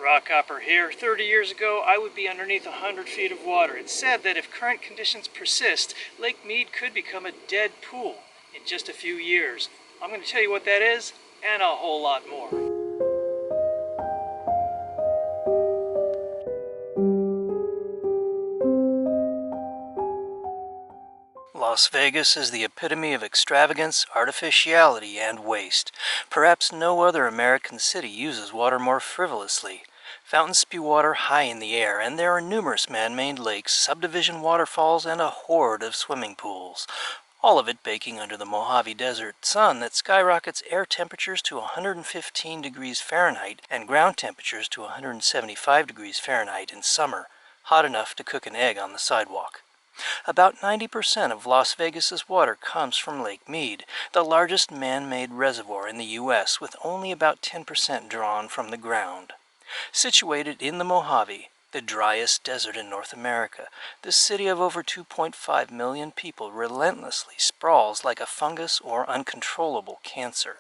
Rockhopper here. 30 years ago, I would be underneath 100 feet of water. It's said that if current conditions persist, Lake Mead could become a dead pool in just a few years. I'm going to tell you what that is, and a whole lot more. Las Vegas is the epitome of extravagance, artificiality, and waste. Perhaps no other American city uses water more frivolously. Fountains spew water high in the air, and there are numerous man-made lakes, subdivision waterfalls, and a horde of swimming pools. All of it baking under the Mojave Desert sun that skyrockets air temperatures to 115 degrees Fahrenheit and ground temperatures to 175 degrees Fahrenheit in summer, hot enough to cook an egg on the sidewalk. About 90% of Las Vegas's water comes from Lake Mead, the largest man-made reservoir in the U.S., with only about 10% drawn from the ground. Situated in the Mojave, the driest desert in North America, this city of over 2.5 million people relentlessly sprawls like a fungus or uncontrollable cancer.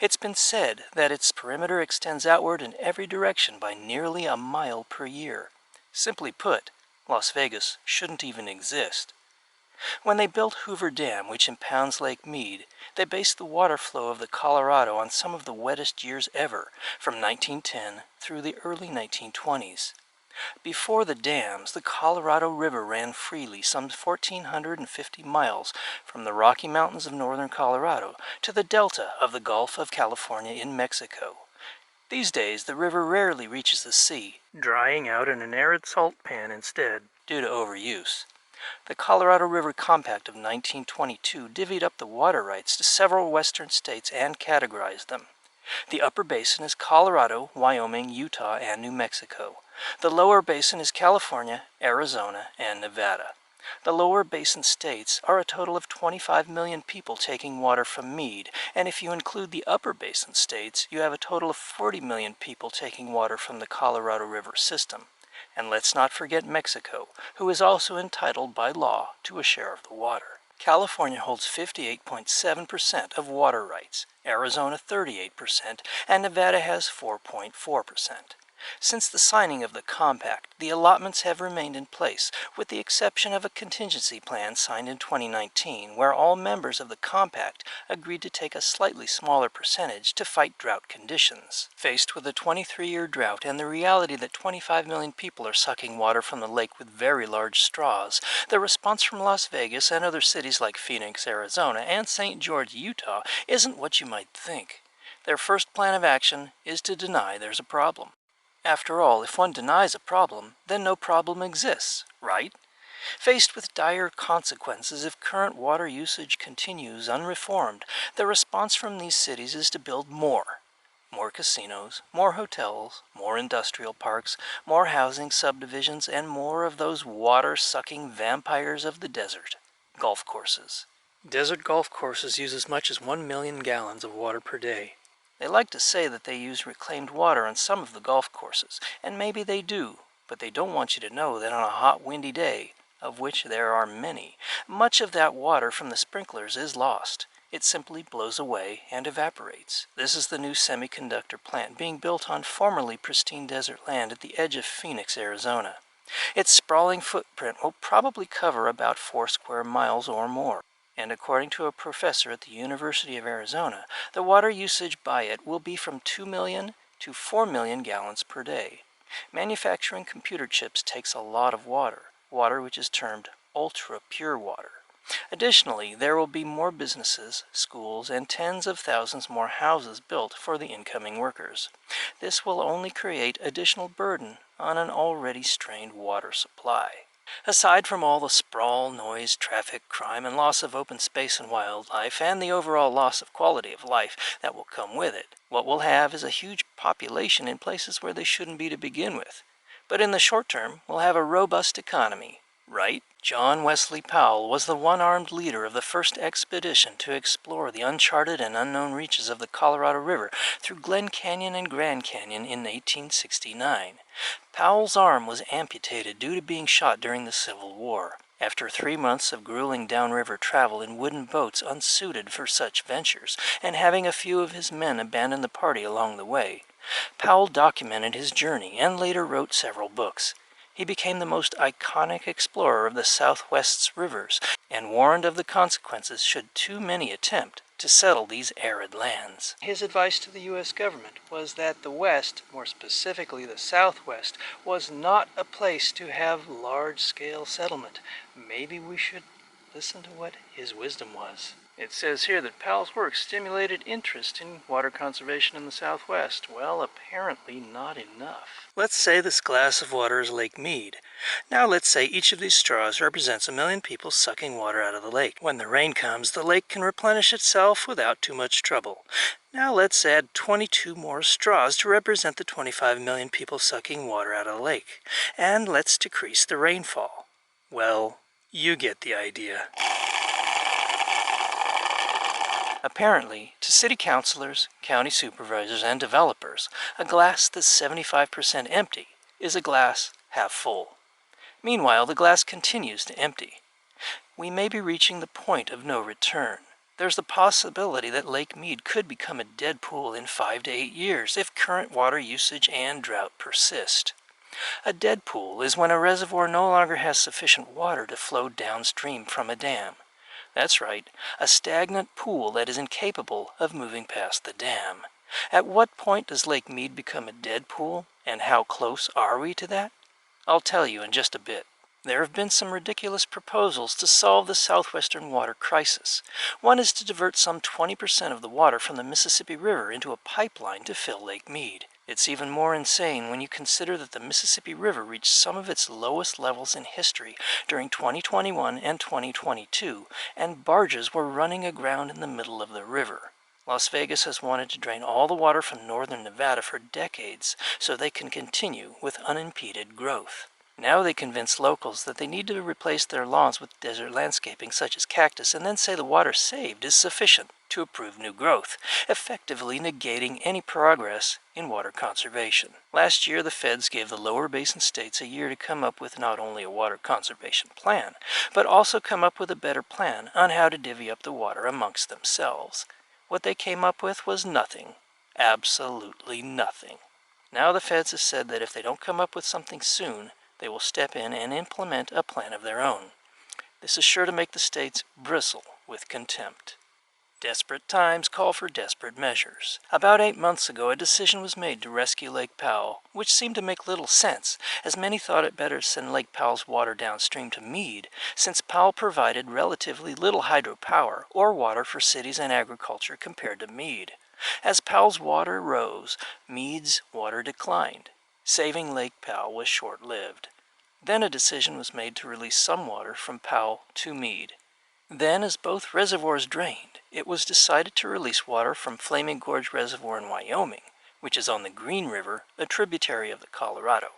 It's been said that its perimeter extends outward in every direction by nearly a mile per year. Simply put, Las Vegas shouldn't even exist. When they built Hoover Dam, which impounds Lake Mead, they based the water flow of the Colorado on some of the wettest years ever, from 1910 through the early 1920s. Before the dams, the Colorado River ran freely some 1,450 miles from the Rocky Mountains of northern Colorado to the delta of the Gulf of California in Mexico. These days, the river rarely reaches the sea, drying out in an arid salt pan instead due to overuse. The Colorado River Compact of 1922 divvied up the water rights to several western states and categorized them. The upper basin is Colorado, Wyoming, Utah, and New Mexico. The lower basin is California, Arizona, and Nevada. The lower basin states are a total of 25 million people taking water from Mead, and if you include the upper basin states, you have a total of 40 million people taking water from the Colorado River system. And let's not forget Mexico, who is also entitled by law to a share of the water. California holds 58.7% of water rights, Arizona 38%, and Nevada has 4.4%. Since the signing of the compact, the allotments have remained in place, with the exception of a contingency plan signed in 2019, where all members of the compact agreed to take a slightly smaller percentage to fight drought conditions. Faced with a 23-year drought and the reality that 25 million people are sucking water from the lake with very large straws, the response from Las Vegas and other cities like Phoenix, Arizona, and St. George, Utah, isn't what you might think. Their first plan of action is to deny there's a problem. After all, if one denies a problem, then no problem exists, right? Faced with dire consequences if current water usage continues unreformed, the response from these cities is to build more. More casinos, more hotels, more industrial parks, more housing subdivisions, and more of those water-sucking vampires of the desert, golf courses. Desert golf courses use as much as 1 million gallons of water per day. They like to say that they use reclaimed water on some of the golf courses, and maybe they do, but they don't want you to know that on a hot, windy day, of which there are many, much of that water from the sprinklers is lost. It simply blows away and evaporates. This is the new semiconductor plant being built on formerly pristine desert land at the edge of Phoenix, Arizona. Its sprawling footprint will probably cover about 4 square miles or more. And according to a professor at the University of Arizona, the water usage by it will be from 2 million to 4 million gallons per day. Manufacturing computer chips takes a lot of water which is termed ultra-pure water. Additionally, there will be more businesses, schools, and tens of thousands more houses built for the incoming workers. This will only create additional burden on an already strained water supply. Aside from all the sprawl, noise, traffic, crime, and loss of open space and wildlife, and the overall loss of quality of life that will come with it, what we'll have is a huge population in places where they shouldn't be to begin with. But in the short term, we'll have a robust economy, right? John Wesley Powell was the one-armed leader of the first expedition to explore the uncharted and unknown reaches of the Colorado River through Glen Canyon and Grand Canyon in 1869. Powell's arm was amputated due to being shot during the Civil War. After 3 months of grueling downriver travel in wooden boats unsuited for such ventures, and having a few of his men abandon the party along the way, Powell documented his journey and later wrote several books. He became the most iconic explorer of the Southwest's rivers and warned of the consequences should too many attempt to settle these arid lands. His advice to the U.S. government was that the West, more specifically the Southwest, was not a place to have large-scale settlement. Maybe we should listen to what his wisdom was. It says here that Powell's work stimulated interest in water conservation in the Southwest. Well, apparently not enough. Let's say this glass of water is Lake Mead. Now let's say each of these straws represents 1 million people sucking water out of the lake. When the rain comes, the lake can replenish itself without too much trouble. Now let's add 22 more straws to represent the 25 million people sucking water out of the lake. And let's decrease the rainfall. Well, you get the idea. Apparently, to city councilors, county supervisors, and developers, a glass that's 75% empty is a glass half full. Meanwhile, the glass continues to empty. We may be reaching the point of no return. There's the possibility that Lake Mead could become a dead pool in 5 to 8 years if current water usage and drought persist. A dead pool is when a reservoir no longer has sufficient water to flow downstream from a dam. That's right, a stagnant pool that is incapable of moving past the dam. At what point does Lake Mead become a dead pool, and how close are we to that? I'll tell you in just a bit. There have been some ridiculous proposals to solve the southwestern water crisis. One is to divert some 20% of the water from the Mississippi River into a pipeline to fill Lake Mead. It's even more insane when you consider that the Mississippi River reached some of its lowest levels in history during 2021 and 2022, and barges were running aground in the middle of the river. Las Vegas has wanted to drain all the water from northern Nevada for decades so they can continue with unimpeded growth. Now they convince locals that they need to replace their lawns with desert landscaping such as cactus and then say the water saved is sufficient to approve new growth, effectively negating any progress in water conservation. Last year, the feds gave the lower basin states a year to come up with not only a water conservation plan, but also come up with a better plan on how to divvy up the water amongst themselves. What they came up with was nothing. Absolutely nothing. Now the feds have said that if they don't come up with something soon, they will step in and implement a plan of their own. This is sure to make the states bristle with contempt. Desperate times call for desperate measures. About 8 months ago, a decision was made to rescue Lake Powell, which seemed to make little sense, as many thought it better to send Lake Powell's water downstream to Mead, since Powell provided relatively little hydropower or water for cities and agriculture compared to Mead. As Powell's water rose, Mead's water declined. Saving Lake Powell was short-lived. Then a decision was made to release some water from Powell to Mead. Then, as both reservoirs drained, it was decided to release water from Flaming Gorge Reservoir in Wyoming, which is on the Green River, a tributary of the Colorado.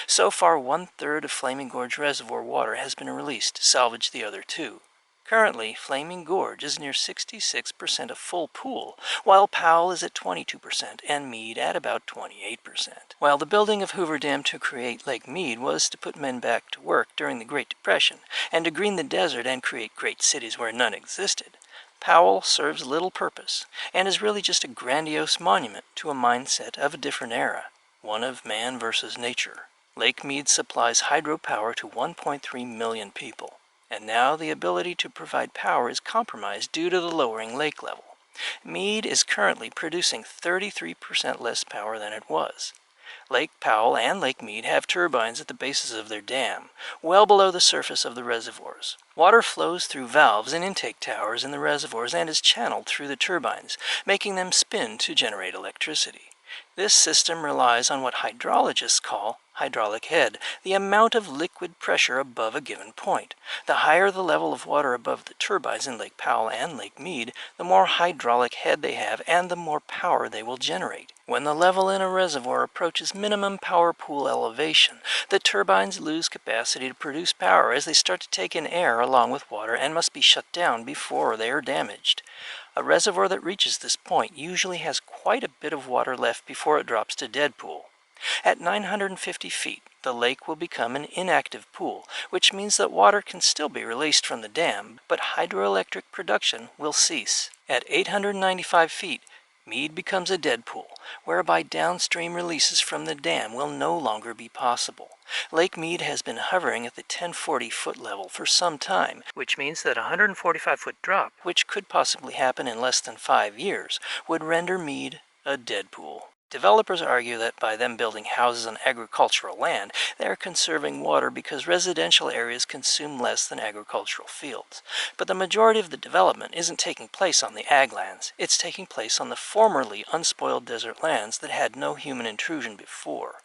So far, 1/3 of Flaming Gorge Reservoir water has been released to salvage the other 2. Currently, Flaming Gorge is near 66% a full pool, while Powell is at 22% and Mead at about 28%. While the building of Hoover Dam to create Lake Mead was to put men back to work during the Great Depression and to green the desert and create great cities where none existed, Powell serves little purpose and is really just a grandiose monument to a mindset of a different era, one of man versus nature. Lake Mead supplies hydropower to 1.3 million people. And now the ability to provide power is compromised due to the lowering lake level. Mead is currently producing 33% less power than it was. Lake Powell and Lake Mead have turbines at the bases of their dam, well below the surface of the reservoirs. Water flows through valves and intake towers in the reservoirs and is channeled through the turbines, making them spin to generate electricity. This system relies on what hydrologists call hydraulic head, the amount of liquid pressure above a given point. The higher the level of water above the turbines in Lake Powell and Lake Mead, the more hydraulic head they have and the more power they will generate. When the level in a reservoir approaches minimum power pool elevation, the turbines lose capacity to produce power as they start to take in air along with water and must be shut down before they are damaged. A reservoir that reaches this point usually has quite a bit of water left before it drops to dead pool. At 950 feet, the lake will become an inactive pool, which means that water can still be released from the dam, but hydroelectric production will cease. At 895 feet, Mead becomes a dead pool, whereby downstream releases from the dam will no longer be possible. Lake Mead has been hovering at the 1040-foot level for some time, which means that a 145-foot drop, which could possibly happen in less than 5 years, would render Mead a dead pool. Developers argue that by them building houses on agricultural land, they are conserving water because residential areas consume less than agricultural fields. But the majority of the development isn't taking place on the ag lands. It's taking place on the formerly unspoiled desert lands that had no human intrusion before.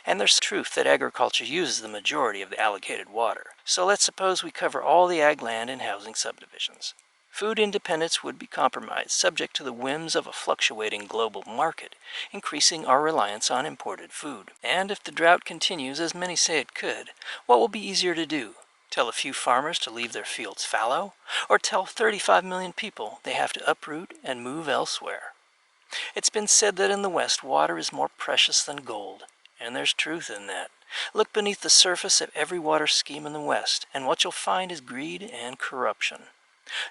And there's truth that agriculture uses the majority of the allocated water. So let's suppose we cover all the ag land in housing subdivisions. Food independence would be compromised, subject to the whims of a fluctuating global market, increasing our reliance on imported food. And if the drought continues, as many say it could, what will be easier to do? Tell a few farmers to leave their fields fallow, or tell 35 million people they have to uproot and move elsewhere? It's been said that in the West, water is more precious than gold, and there's truth in that. Look beneath the surface of every water scheme in the West, and what you'll find is greed and corruption.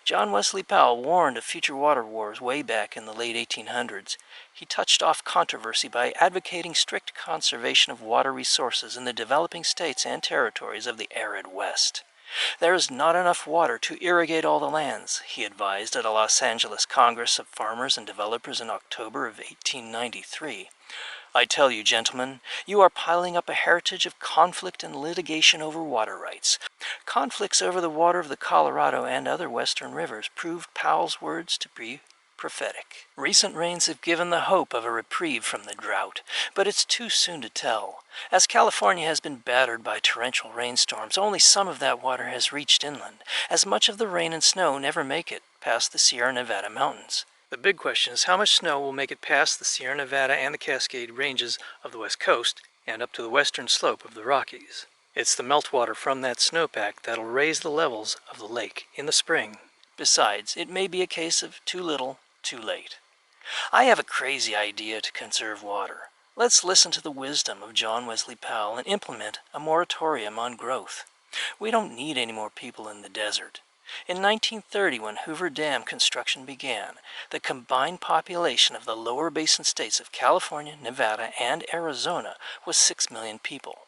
John Wesley Powell warned of future water wars way back in the late 1800s. He touched off controversy by advocating strict conservation of water resources in the developing states and territories of the arid West. There is not enough water to irrigate all the lands, he advised at a Los Angeles Congress of Farmers and Developers in October of 1893. I tell you, gentlemen, you are piling up a heritage of conflict and litigation over water rights. Conflicts over the water of the Colorado and other western rivers proved Powell's words to be prophetic. Recent rains have given the hope of a reprieve from the drought, but it's too soon to tell. As California has been battered by torrential rainstorms, only some of that water has reached inland, as much of the rain and snow never make it past the Sierra Nevada mountains. The big question is how much snow will make it past the Sierra Nevada and the Cascade Ranges of the West Coast and up to the western slope of the Rockies. It's the meltwater from that snowpack that'll raise the levels of the lake in the spring. Besides, it may be a case of too little, too late. I have a crazy idea to conserve water. Let's listen to the wisdom of John Wesley Powell and implement a moratorium on growth. We don't need any more people in the desert. In 1930, when Hoover Dam construction began, the combined population of the lower basin states of California, Nevada, and Arizona was 6 million people.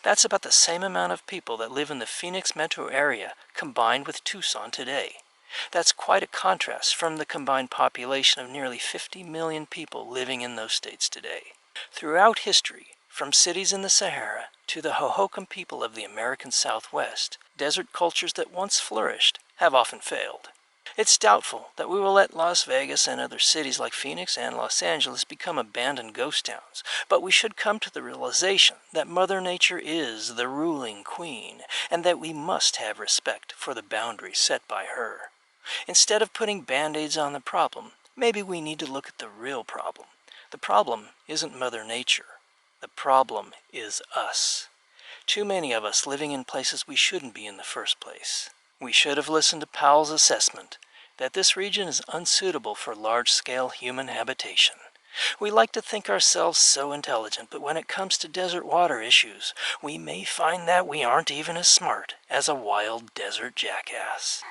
That's about the same amount of people that live in the Phoenix metro area combined with Tucson today. That's quite a contrast from the combined population of nearly 50 million people living in those states today. Throughout history, from cities in the Sahara to the Hohokam people of the American Southwest, desert cultures that once flourished have often failed. It's doubtful that we will let Las Vegas and other cities like Phoenix and Los Angeles become abandoned ghost towns, but we should come to the realization that Mother Nature is the ruling queen, and that we must have respect for the boundaries set by her. Instead of putting band-aids on the problem, maybe we need to look at the real problem. The problem isn't Mother Nature. The problem is us. Too many of us living in places we shouldn't be in the first place. We should have listened to Powell's assessment that this region is unsuitable for large-scale human habitation. We like to think ourselves so intelligent, but when it comes to desert water issues, we may find that we aren't even as smart as a wild desert jackass.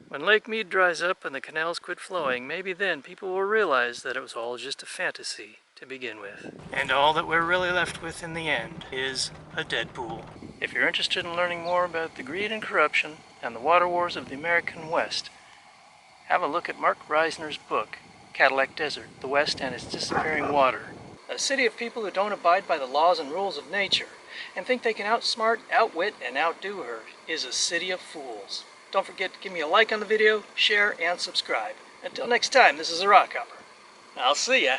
When Lake Mead dries up and the canals quit flowing, maybe then people will realize that it was all just a fantasy to begin with. And all that we're really left with in the end is a dead pool. If you're interested in learning more about the greed and corruption and the water wars of the American West, have a look at Mark Reisner's book, Cadillac Desert, the West and its Disappearing Water. A city of people who don't abide by the laws and rules of nature and think they can outsmart, outwit, and outdo her is a city of fools. Don't forget to give me a like on the video, share, and subscribe. Until next time, this is a Rock Hopper. I'll see ya.